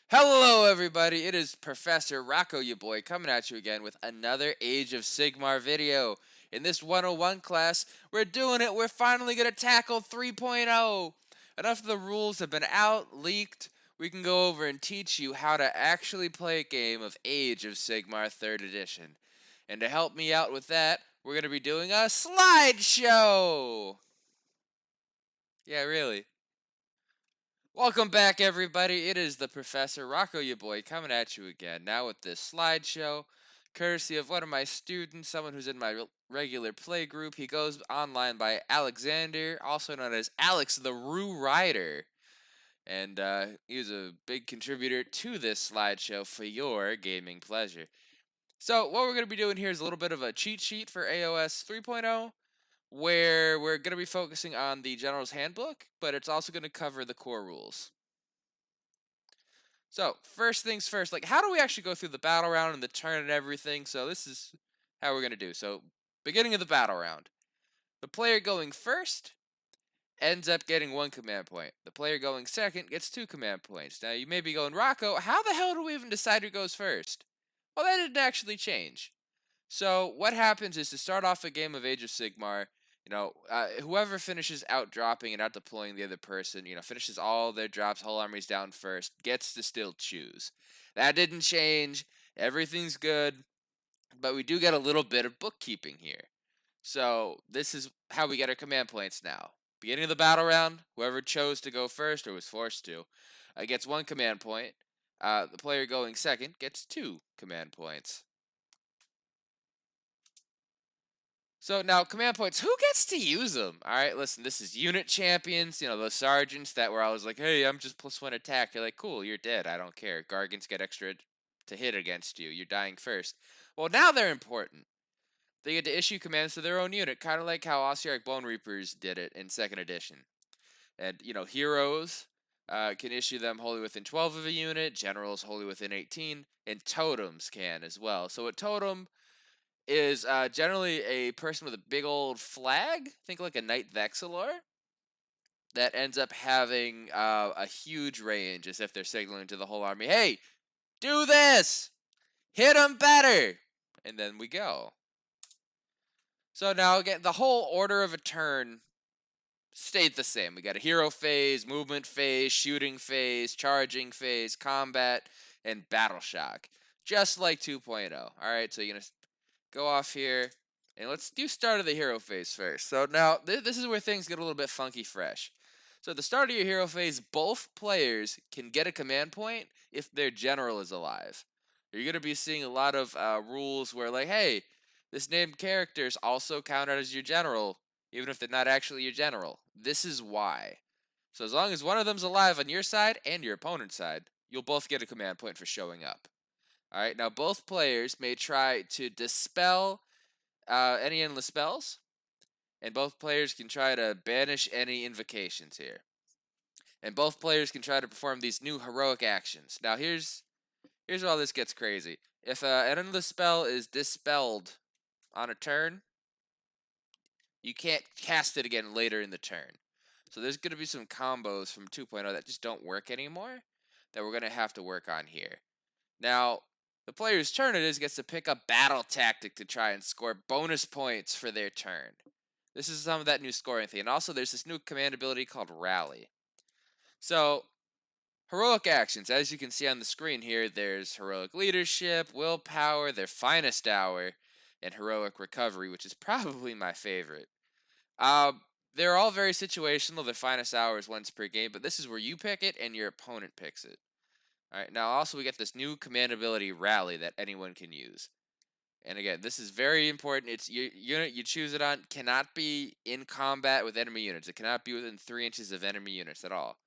Hello, everybody. It is Professor Rocco, you boy, coming at you again with another Age of Sigmar video. In this 101 class, we're doing it. We're finally going to tackle 3.0. Enough of the rules have been out, leaked. We can go over and teach you how to actually play a game of Age of Sigmar 3rd Edition. And to help me out with that, we're going to be doing a slideshow. Yeah, really. Welcome back, everybody. It is the Professor Rocco, you boy, coming at you again. Now with this slideshow, courtesy of one of my students, someone who's in my regular play group. He goes online by Alexander, also known as Alex the Rue Rider. And he's a big contributor to this slideshow for your gaming pleasure. So, what we're going to be doing here is a little bit of a cheat sheet for AoS 3.0 where we're going to be focusing on the General's Handbook, but it's also going to cover the core rules. So, first things first, like how do we actually go through the battle round and the turn and everything? So, this is how we're going to do. So, beginning of the battle round. The player going first ends up getting 1 command point. The player going second gets 2 command points. Now, you may be going, Rocco, how the hell do we even decide who goes first? Well, that didn't actually change. So what happens is to start off a game of Age of Sigmar, whoever finishes out dropping and out deploying the other person, finishes all their drops, whole armies down first, gets to still choose. That didn't change. Everything's good, but we do get a little bit of bookkeeping here. So this is how we get our command points now. Beginning of the battle round, whoever chose to go first or was forced to, gets 1 command point. The player going second gets 2 command points. So now command points, who gets to use them? All right, listen, this is unit champions, those sergeants that were always like, hey, I'm just +1 attack. You're like, cool, you're dead. I don't care. Gargants get extra to hit against you. You're dying first. Well, now they're important. They get to issue commands to their own unit, kind of like how Ossiarch Bone Reapers did it in 2nd edition. And, heroes can issue them wholly within 12 of a unit, generals wholly within 18, and totems can as well. So a totem is generally a person with a big old flag, think like a Knight Vexillor, that ends up having a huge range as if they're signaling to the whole army, hey, do this! Hit them better! And then we go. So now again, the whole order of a turn stayed the same. We got a hero phase, movement phase, shooting phase, charging phase, combat, and battle shock. Just like 2.0. Alright, so you're going to go off here, and let's do start of the hero phase first. So now, this is where things get a little bit funky fresh. So at the start of your hero phase, both players can get a command point if their general is alive. You're going to be seeing a lot of rules where like, hey, this named character is also counted as your general, even if they're not actually your general. This is why. So as long as one of them's alive on your side and your opponent's side, you'll both get a command point for showing up. Alright, now both players may try to dispel any endless spells, and both players can try to banish any invocations here. And both players can try to perform these new heroic actions. Now here's where all this gets crazy. If an endless spell is dispelled on a turn, you can't cast it again later in the turn. So there's going to be some combos from 2.0 that just don't work anymore that we're going to have to work on here. Now, the player's turn it is gets to pick a battle tactic to try and score bonus points for their turn. This is some of that new scoring thing. And also there's this new command ability called Rally. So, heroic actions, as you can see on the screen here, there's heroic leadership, willpower, their finest hour, and heroic recovery, which is probably my favorite. They're all very situational. Their finest hour is once per game, but this is where you pick it and your opponent picks it. Alright, now also we get this new command ability Rally that anyone can use. And again, this is very important. It's your unit you choose it on cannot be in combat with enemy units. It cannot be within 3 inches of enemy units at all.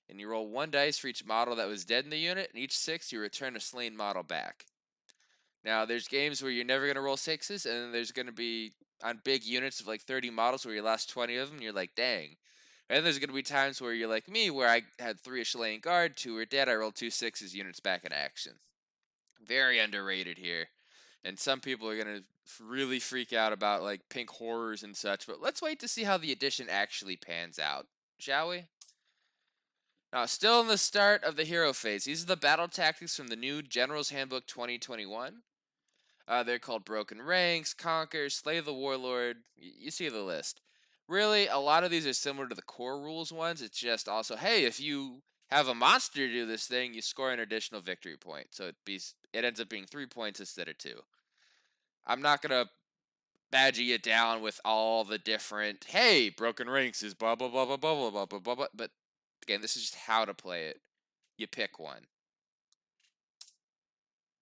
And you roll 1 dice for each model that was dead in the unit, and each 6 you return a slain model back. Now, there's games where you're never going to roll 6s, and then there's going to be on big units of like 30 models where you lost 20 of them, and you're like, dang. And there's going to be times where you're like me, where I had 3 Chilean Guard, 2 were dead, I rolled 2 6s units back in action. Very underrated here. And some people are going to really freak out about like pink horrors and such, but let's wait to see how the edition actually pans out, shall we? Now, still in the start of the hero phase, these are the battle tactics from the new General's Handbook 2021. They're called Broken Ranks, Conquer, Slay the Warlord. You see the list. Really, a lot of these are similar to the core rules ones. It's just also, hey, if you have a monster do this thing, you score an additional victory point. So it ends up being 3 points instead of 2. I'm not gonna badger you down with all the different, hey, Broken Ranks is blah blah blah blah blah blah blah blah blah blah. But again, this is just how to play it. You pick one.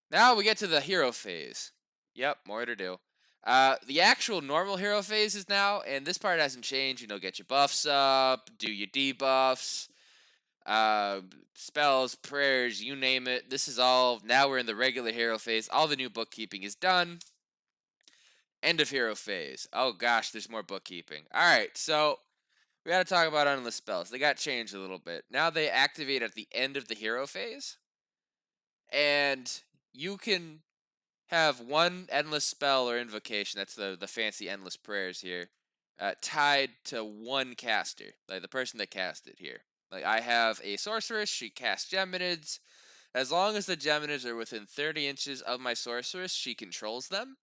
Now we get to the hero phase. Yep, more to do. The actual normal hero phase is now, and this part hasn't changed. Get your buffs up, do your debuffs, uh, spells, prayers, you name it. This is all, now we're in the regular hero phase. All the new bookkeeping is done. End of hero phase. Oh gosh, there's more bookkeeping. Alright, so we gotta talk about endless spells. They got changed a little bit. Now they activate at the end of the hero phase, and you can have one endless spell or invocation, that's the fancy endless prayers here, tied to one caster, like the person that cast it here. Like I have a sorceress, she casts Geminids. As long as the Geminids are within 30 inches of my sorceress, she controls them,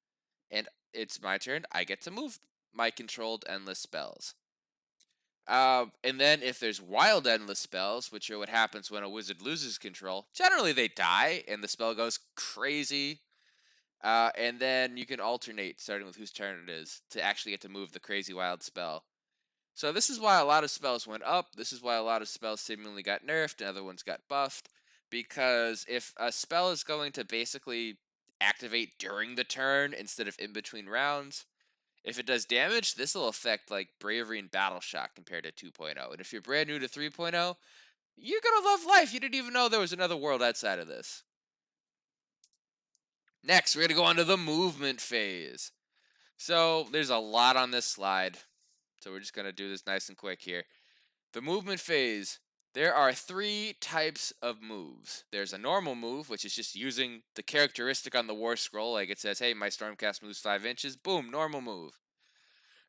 and it's my turn. I get to move my controlled endless spells. And then if there's wild endless spells, which are what happens when a wizard loses control, generally they die and the spell goes crazy. And then you can alternate, starting with whose turn it is, to actually get to move the crazy wild spell. So this is why a lot of spells went up. This is why a lot of spells seemingly got nerfed and other ones got buffed. Because if a spell is going to basically activate during the turn instead of in between rounds, if it does damage, this will affect like Bravery and Battleshock compared to 2.0. And if you're brand new to 3.0, you're gonna love life. You didn't even know there was another world outside of this. Next, we're gonna go on to the movement phase. So there's a lot on this slide. So we're just gonna do this nice and quick here. The movement phase. There are 3 types of moves. There's a normal move, which is just using the characteristic on the war scroll, like it says, hey, my Stormcast moves 5 inches. Boom, normal move.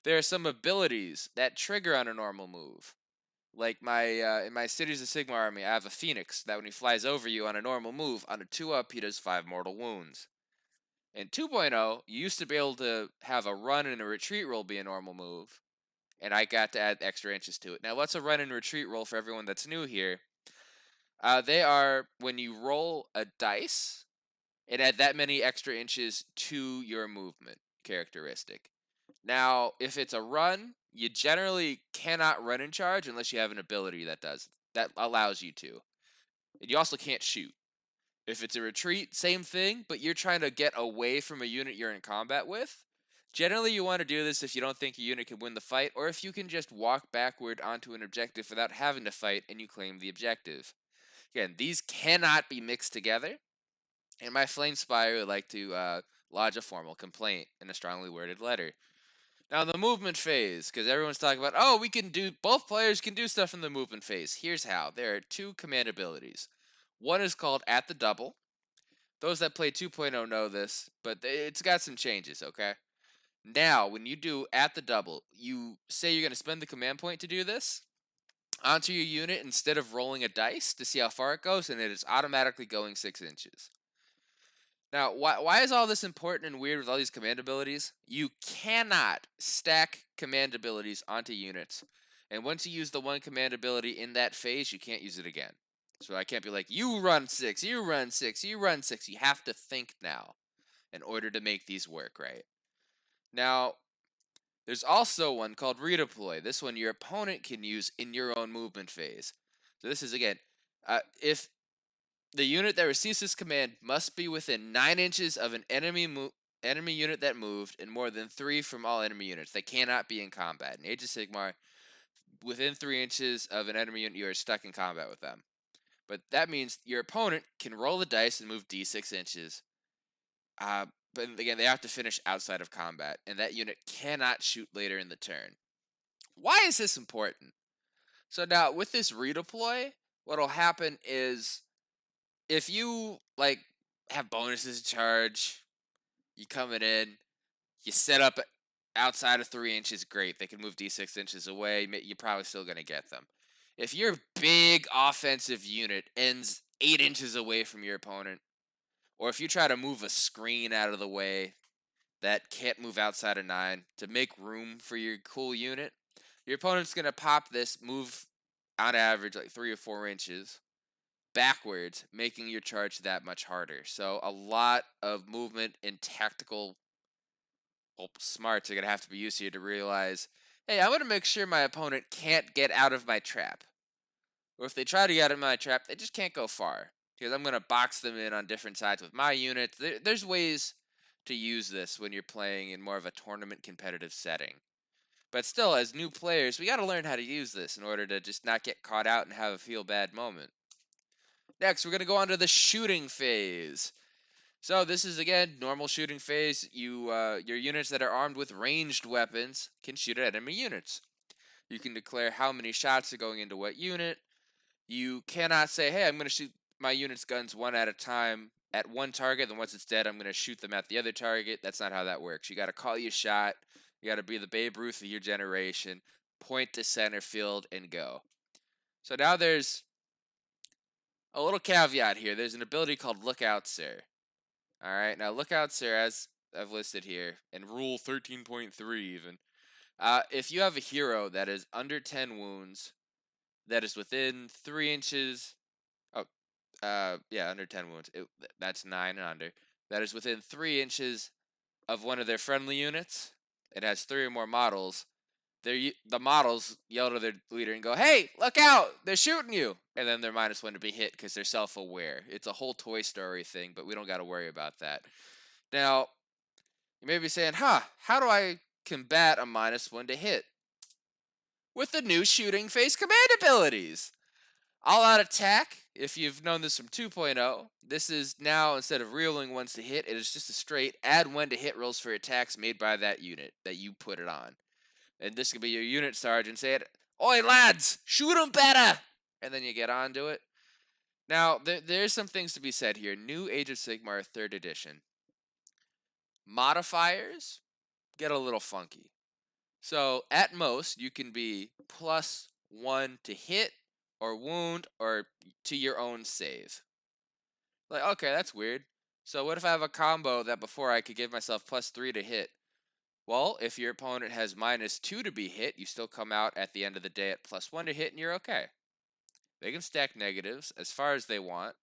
There are some abilities that trigger on a normal move. Like in my Cities of Sigmar army, I have a Phoenix that when he flies over you on a normal move, on a 2-up, he does 5 mortal wounds. In 2.0, you used to be able to have a run and a retreat roll be a normal move, and I got to add extra inches to it. Now, what's a run and retreat roll for everyone that's new here? They are when you roll a dice and add that many extra inches to your movement characteristic. Now, if it's a run, you generally cannot run and charge unless you have an ability that allows you to. And you also can't shoot. If it's a retreat, same thing, but you're trying to get away from a unit you're in combat with. Generally, you want to do this if you don't think your unit can win the fight, or if you can just walk backward onto an objective without having to fight and you claim the objective. Again, these cannot be mixed together, and my Flame Spire would like to lodge a formal complaint in a strongly worded letter. Now, the movement phase, because everyone's talking about, oh, both players can do stuff in the movement phase. Here's how. There are 2 command abilities. One is called At the Double. Those that play 2.0 know this, but it's got some changes, okay? Now, when you do At the Double, you say you're going to spend the command point to do this onto your unit instead of rolling a dice to see how far it goes, and it is automatically going 6 inches. Now, why is all this important and weird with all these command abilities? You cannot stack command abilities onto units. And once you use the one command ability in that phase, you can't use it again. So I can't be like, you run 6, you run 6, you run 6. You have to think now in order to make these work right. Now, there's also one called Redeploy. This one your opponent can use in your own movement phase. So this is, again, if the unit that receives this command must be within 9 inches of an enemy unit that moved and more than 3 from all enemy units. They cannot be in combat. In Age of Sigmar, within 3 inches of an enemy unit, you are stuck in combat with them. But that means your opponent can roll the dice and move d6 inches. But again, they have to finish outside of combat, and that unit cannot shoot later in the turn. Why is this important? So now, with this redeploy, what'll happen is if you have bonuses to charge, you coming in, you set up outside of 3 inches, great. They can move d6 inches away. You're probably still gonna get them. If your big offensive unit ends 8 inches away from your opponent, or if you try to move a screen out of the way that can't move outside of 9 to make room for your cool unit, your opponent's going to pop this move on average like 3 or 4 inches backwards, making your charge that much harder. So a lot of movement and tactical smarts are going to have to be used here to realize, hey, I want to make sure my opponent can't get out of my trap. Or if they try to get out of my trap, they just can't go far. Because I'm going to box them in on different sides with my units. There's ways to use this when you're playing in more of a tournament competitive setting. But still, as new players, we got to learn how to use this in order to just not get caught out and have a feel bad moment. Next, we're going to go on to the shooting phase. So this is again normal shooting phase. Your units that are armed with ranged weapons can shoot at enemy units. You can declare how many shots are going into what unit. You cannot say, hey, I'm going to shoot my unit's guns one at a time at one target, then once it's dead, I'm going to shoot them at the other target. That's not how that works. You got to call your shot. You got to be the Babe Ruth of your generation, point to center field, and go. So now there's a little caveat here. There's an ability called Lookout Sir. All right, now Lookout Sir, as I've listed here, and Rule 13.3 even. If you have a hero that is under 10 wounds, that is within 3 inches. Oh, yeah, under 10 wounds. That's 9 and under. That is within 3 inches of one of their friendly units. It has 3 or more models. The models yell to their leader and go, hey, look out! They're shooting you! And then they're -1 to be hit because they're self-aware. It's a whole Toy Story thing, but we don't got to worry about that. Now, you may be saying, how do I combat a -1 to hit? With the new shooting phase command abilities! All out attack, if you've known this from 2.0, this is now, instead of reeling ones to hit, it is just a straight add 1 to hit rolls for attacks made by that unit that you put it on. And this could be your unit sergeant saying, oi lads, shoot 'em better! And then you get onto it. Now, there's some things to be said here. New Age of Sigmar 3rd edition. Modifiers get a little funky. So, at most, you can be +1 to hit, or wound, or to your own save. Like, okay, that's weird. So what if I have a combo that before I could give myself +3 to hit? Well, if your opponent has -2 to be hit, you still come out at the end of the day at +1 to hit and you're okay. They can stack negatives as far as they want,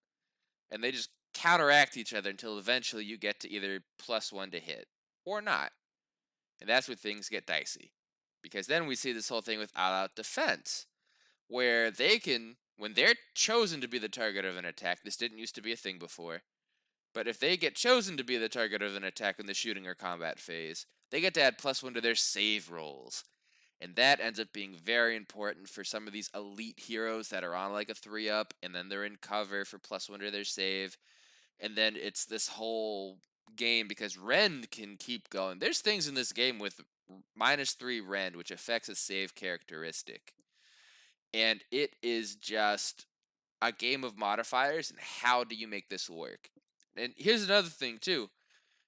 and they just counteract each other until eventually you get to either +1 to hit or not. And that's where things get dicey. Because then we see this whole thing with all-out defense, where they can, when they're chosen to be the target of an attack, this didn't used to be a thing before, but if they get chosen to be the target of an attack in the shooting or combat phase, they get to add +1 to their save rolls. And that ends up being very important for some of these elite heroes that are on like a 3-up, and then they're in cover for +1 to their save. And then it's this whole game because Rend can keep going. There's things in this game with -3 Rend, which affects a save characteristic. And it is just a game of modifiers and how do you make this work. And here's another thing too.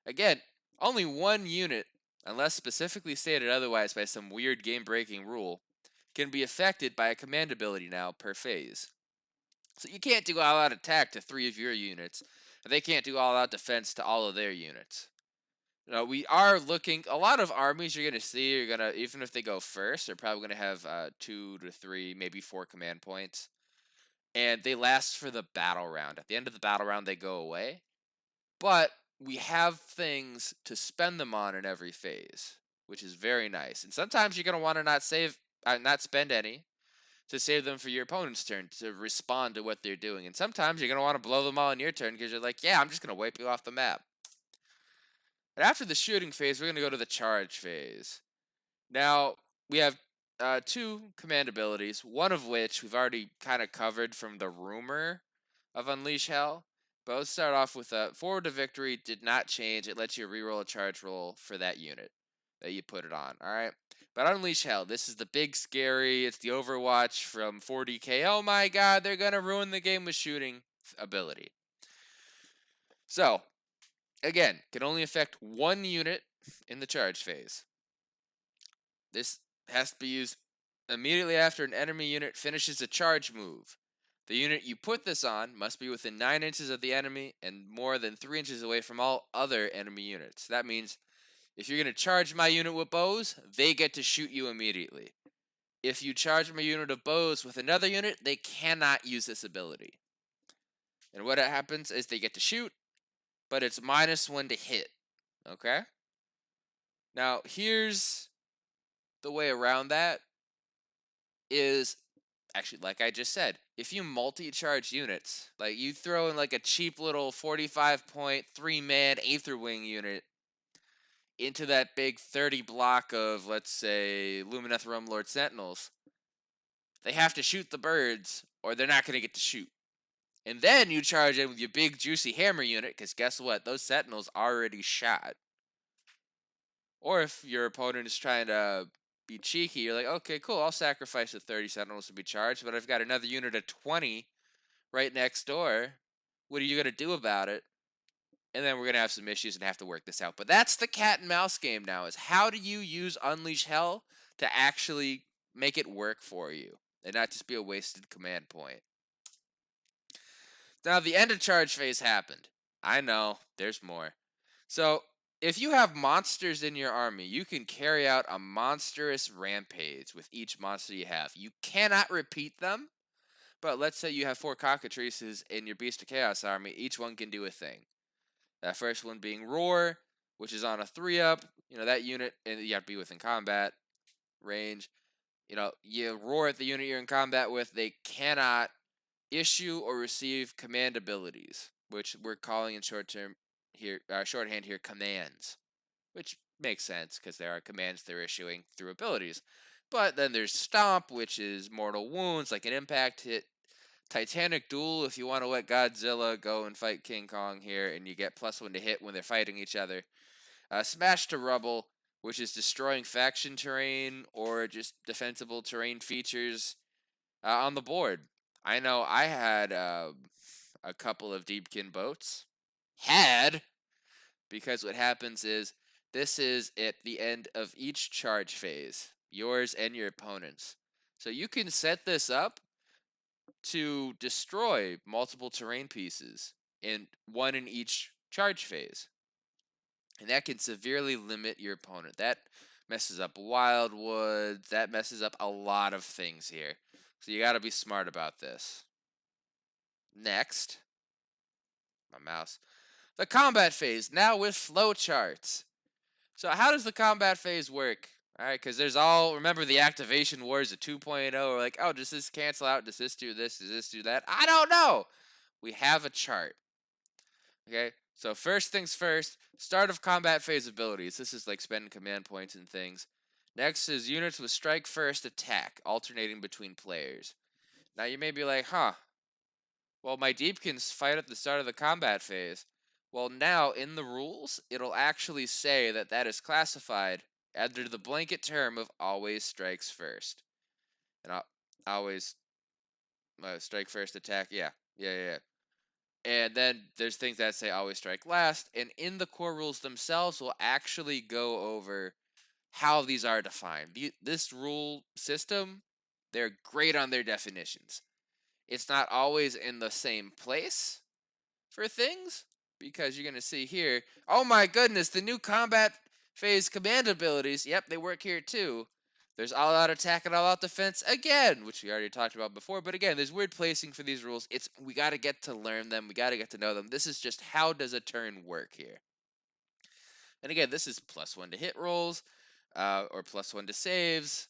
Again, only one unit, unless specifically stated otherwise by some weird game-breaking rule, can be affected by a command ability now per phase. So you can't do all-out attack to 3 of your units, and they can't do all-out defense to all of their units. We are looking, a lot of armies you're going to see are going to, even if they go first, they're probably going to have 2 to 3, maybe 4 command points. And they last for the battle round. At the end of the battle round, they go away. But we have things to spend them on in every phase, which is very nice. And sometimes you're going to want to not spend any to save them for your opponent's turn to respond to what they're doing. And sometimes you're going to want to blow them all in your turn because you're like, yeah, I'm just going to wipe you off the map. And after the shooting phase, we're going to go to the charge phase. Now, we have 2 command abilities, one of which we've already kind of covered from the rumor of Unleash Hell. But let's start off with Forward to Victory did not change. It lets you reroll a charge roll for that unit that you put it on, alright? But Unleash Hell, this is the big scary, it's the Overwatch from 40k. Oh my god, they're going to ruin the game with shooting ability. So, again, can only affect 1 unit in the charge phase. This has to be used Immediately after an enemy unit finishes a charge move, the unit you put this on must be within 9 inches of the enemy and more than 3 inches away from all other enemy units. That means if you're going to charge my unit with bows, they get to shoot you immediately. If you charge my unit of bows with another unit, they cannot use this ability. And what happens is they get to shoot, but it's -1 to hit. Okay? Now, here's the way around that is actually, like I just said, if you multi-charge units, like you throw in like a cheap little 45-point 3-man Aether Wing unit into that big 30 block of, let's say, Lumineth Rumlord Sentinels, they have to shoot the birds or they're not going to get to shoot. And then you charge in with your big juicy hammer unit, because guess what? Those Sentinels already shot. Or if your opponent is trying to be cheeky, you're like, okay, cool, I'll sacrifice the 30 Sentinels to be charged, but I've got another unit of 20 right next door. What are you going to do about it? And then we're going to have some issues and have to work this out. But that's the cat and mouse game now, is how do you use Unleash Hell to actually make it work for you and not just be a wasted command point. Now, the end of charge phase happened. I know, there's more. So, if you have monsters in your army, you can carry out a monstrous rampage with each monster you have. You cannot repeat them, but let's say you have 4 cockatrices in your Beast of Chaos army. Each one can do a thing. That first one being Roar, which is on a 3-up. You know, that unit, and you have to be within combat range. You know, you roar at the unit you're in combat with. They cannot issue or receive command abilities, which we're calling in shorthand here commands, which makes sense because there are commands they're issuing through abilities. But then there's Stomp, which is mortal wounds, like an impact hit. Titanic Duel, if you want to let Godzilla go and fight King Kong here, and you get +1 to hit when they're fighting each other. Smash to Rubble, which is destroying faction terrain or just defensible terrain features on the board. I know I had a couple of Deepkin boats. Because what happens is this is at the end of each charge phase, yours and your opponent's. So you can set this up to destroy multiple terrain pieces, in one in each charge phase. And that can severely limit your opponent. That messes up Wildwoods. That messes up a lot of things here. So you got to be smart about this. Next, my mouse. The combat phase, now with flowcharts. So how does the combat phase work? All right, because remember the activation wars of 2.0, or like, oh, does this cancel out? Does this do this? Does this do that? I don't know. We have a chart. Okay, so first things first, start of combat phase abilities. This is like spending command points and things. Next is units with strike first attack, alternating between players. Now you may be like, huh, well, my Deepkins fight at the start of the combat phase. Well, now in the rules, it'll actually say that that is classified under the blanket term of always strikes first. And always strike first attack. Yeah. And then there's things that say always strike last. And in the core rules themselves, we'll actually go over how these are defined. This rule system, they're great on their definitions. It's not always in the same place for things, because you're going to see here, oh my goodness, the new combat phase command abilities, yep, they work here too. There's all out attack and all out defense again, which we already talked about before, but again, there's weird placing for these rules. We got to get to learn them, we got to get to know them. This is just how does a turn work here. And again, this is +1 to hit rolls, or +1 to saves.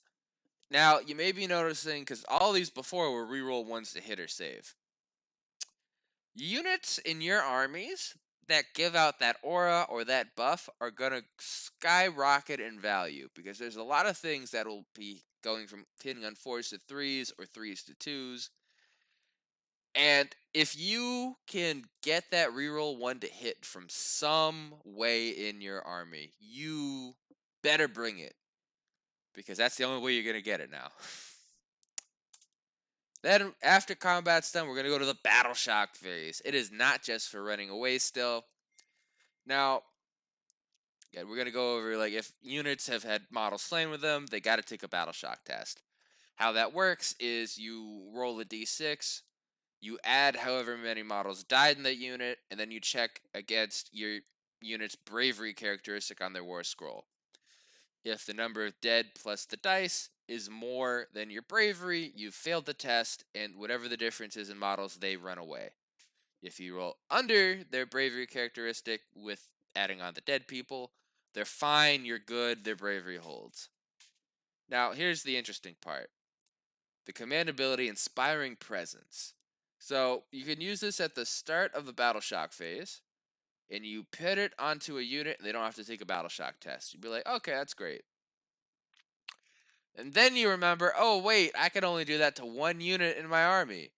Now, you may be noticing, because all these before were reroll ones to hit or save. Units in your armies that give out that aura or that buff are going to skyrocket in value, because there's a lot of things that will be going from hitting on 4s to 3s or 3s to 2s. And if you can get that reroll 1 to hit from some way in your army, you better bring it, because that's the only way you're going to get it now. Then, after combat's done, we're going to go to the Battleshock phase. It is not just for running away still. Now, we're going to go over, like, if units have had models slain with them, they got to take a Battleshock test. How that works is you roll a d6, you add however many models died in that unit, and then you check against your unit's bravery characteristic on their war scroll. If the number of dead plus the dice is more than your bravery, you've failed the test, and whatever the difference is in models, they run away. If you roll under their bravery characteristic with adding on the dead people, they're fine, you're good, their bravery holds. Now, here's the interesting part. The command ability Inspiring Presence. So, you can use this at the start of the Battleshock phase, and you put it onto a unit, and they don't have to take a Battleshock test. You'd be like, okay, that's great. And then you remember, oh, wait, I could only do that to one unit in my army.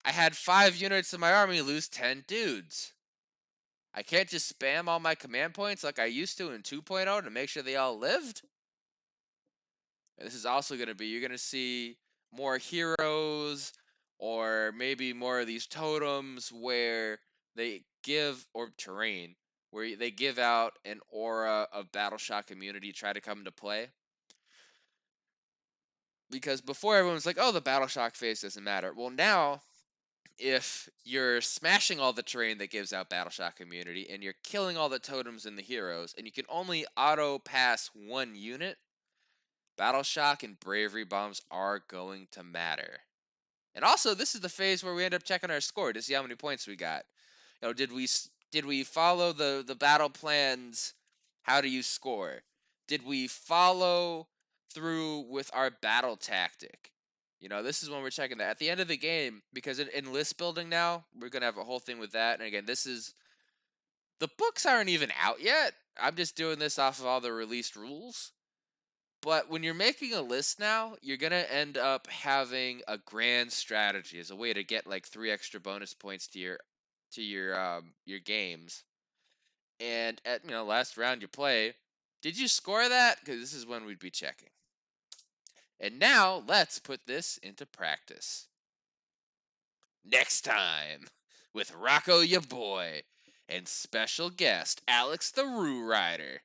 I had 5 units in my army lose 10 dudes. I can't just spam all my command points like I used to in 2.0 to make sure they all lived. And this is also going to be, you're going to see more heroes or maybe more of these totems where they give, or terrain, where they give out an aura of Battleshock immunity try to come into play. Because before everyone was like, oh, the Battleshock phase doesn't matter. Well, now, if you're smashing all the terrain that gives out Battleshock immunity and you're killing all the totems and the heroes, and you can only auto pass one unit, Battleshock and Bravery bombs are going to matter. And also, this is the phase where we end up checking our score to see how many points we got. You know, did we follow the battle plans? How do you score? Did we follow through with our battle tactic? You know, this is when we're checking that at the end of the game, because in list building now, we're gonna have a whole thing with that. And again, the books aren't even out yet. I'm just doing this off of all the released rules. But when you're making a list now, you're gonna end up having a grand strategy as a way to get like 3 extra bonus points to your games. And at last round you play, did you score that? Because this is when we'd be checking. And now let's put this into practice. Next time with Rocco ya boy and special guest Alex the Roo Rider.